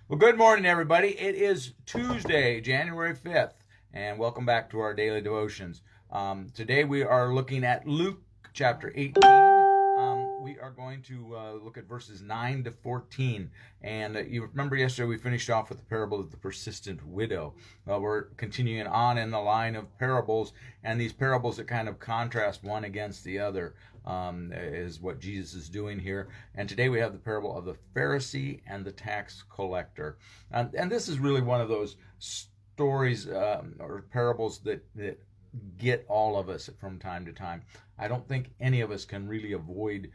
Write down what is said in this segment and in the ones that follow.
Well, good morning, everybody. It is Tuesday, January 5th, and welcome back to our daily devotions. Today we are looking at Luke chapter 18. We are going to look at verses 9 to 14. And you remember yesterday we finished off with the parable of the persistent widow. Well, we're continuing on in the line of parables, and these parables that kind of contrast one against the other is what Jesus is doing here. And today we have the parable of the Pharisee and the tax collector. And this is really one of those stories or parables that get all of us from time to time. I don't think any of us can really avoid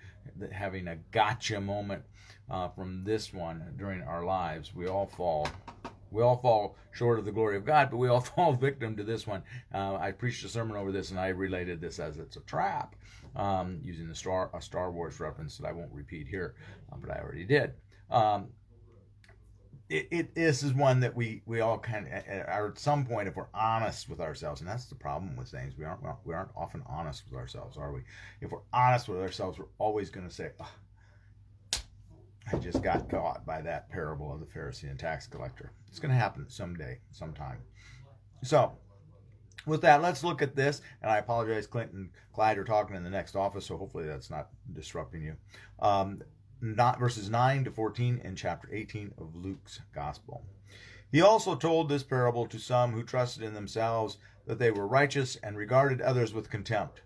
having a gotcha moment from this one during our lives. We all fall short of the glory of God, but we all fall victim to this one. I preached a sermon over this, and I related this as it's a trap, using a Star Wars reference that I won't repeat here, but I already did. This is one that we all kind of are at some point, if we're honest with ourselves, and that's the problem with things. We aren't often honest with ourselves, are we? If we're honest with ourselves, we're always going to say, oh, I just got caught by that parable of the Pharisee and tax collector. It's going to happen someday, sometime. So, with that, let's look at this. And I apologize, Clint and Clyde are talking in the next office, so hopefully that's not disrupting you. Not verses 9 to 14 in chapter 18 of Luke's Gospel. He also told this parable to some who trusted in themselves that they were righteous and regarded others with contempt.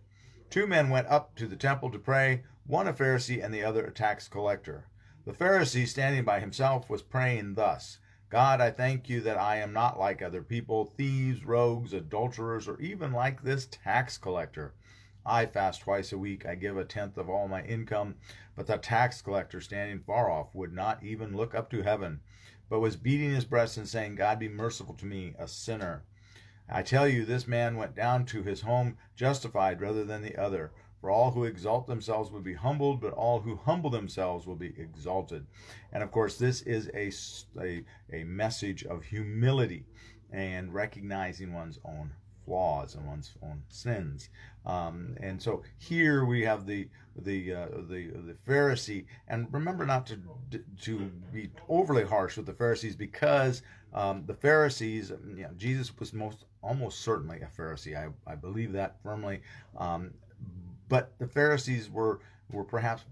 Two men went up to the temple to pray, one a Pharisee and the other a tax collector. The Pharisee, standing by himself, was praying thus: God, I thank you that I am not like other people, thieves, rogues, adulterers, or even like this tax collector. I fast twice a week. I give a tenth of all my income. But the tax collector, standing far off, would not even look up to heaven, but was beating his breast and saying, God, be merciful to me, a sinner. I tell you, this man went down to his home justified rather than the other. For all who exalt themselves will be humbled, but all who humble themselves will be exalted. And of course, this is a message of humility and recognizing one's own flaws and one's own sins. And so here we have the Pharisee, and remember not to be overly harsh with the Pharisees, because the Pharisees, Jesus was almost certainly a Pharisee. I believe that firmly. But the Pharisees were perhaps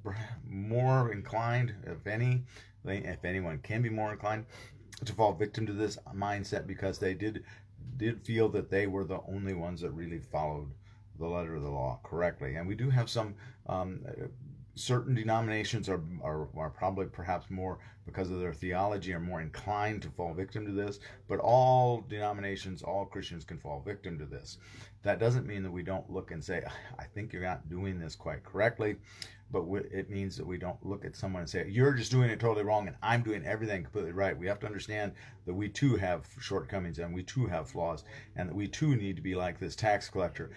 more inclined, if anyone can be more inclined, to fall victim to this mindset, because they did feel that they were the only ones that really followed the letter of the law correctly. And we do have some certain denominations are probably perhaps more, because of their theology, are more inclined to fall victim to this, but all denominations, all Christians can fall victim to this. That doesn't mean that we don't look and say, I think you're not doing this quite correctly, but it means that we don't look at someone and say, you're just doing it totally wrong and I'm doing everything completely right. We have to understand that we too have shortcomings and we too have flaws, and that we too need to be like this tax collector,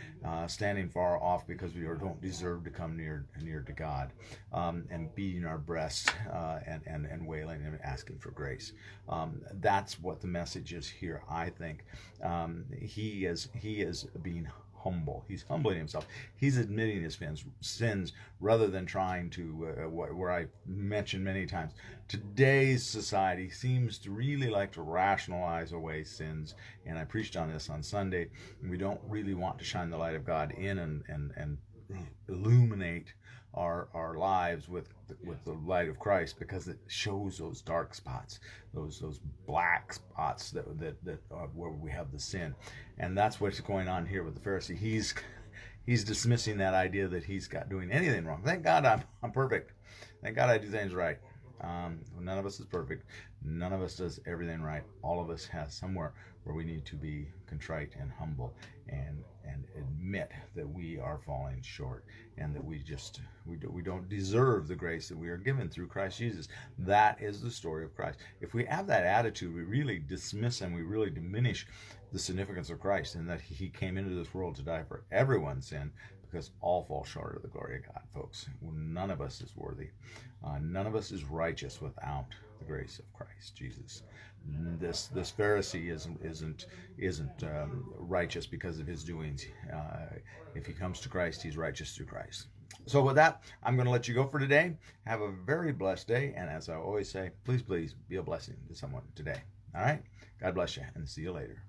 standing far off because we don't deserve to come near to God, and beating our breasts and wailing and asking for grace. That's what the message is here, I think. He is being humble. He's humbling himself. He's admitting his sins rather than trying to, where I mentioned many times, today's society seems to really like to rationalize away sins. And I preached on this on Sunday. We don't really want to shine the light of God in and illuminate our lives with the light of Christ, because it shows those dark spots, those black spots that where we have the sin. And that's what's going on here with the Pharisee. He's dismissing that idea that he's got doing anything wrong. Thank God I'm perfect. Thank God I do things right. None of us is perfect. None of us does everything right. All of us has somewhere where we need to be contrite and humble and admit that we are falling short, and that we don't deserve the grace that we are given through Christ Jesus. That is the story of Christ. If we have that attitude, we really dismiss and we really diminish the significance of Christ, and that he came into this world to die for everyone's sin, because all fall short of the glory of God, folks. None of us is worthy. None of us is righteous without the grace of Christ Jesus. This Pharisee isn't righteous because of his doings. If he comes to Christ, he's righteous through Christ. So with that, I'm going to let you go for today. Have a very blessed day. And as I always say, please, please be a blessing to someone today. All right? God bless you and see you later.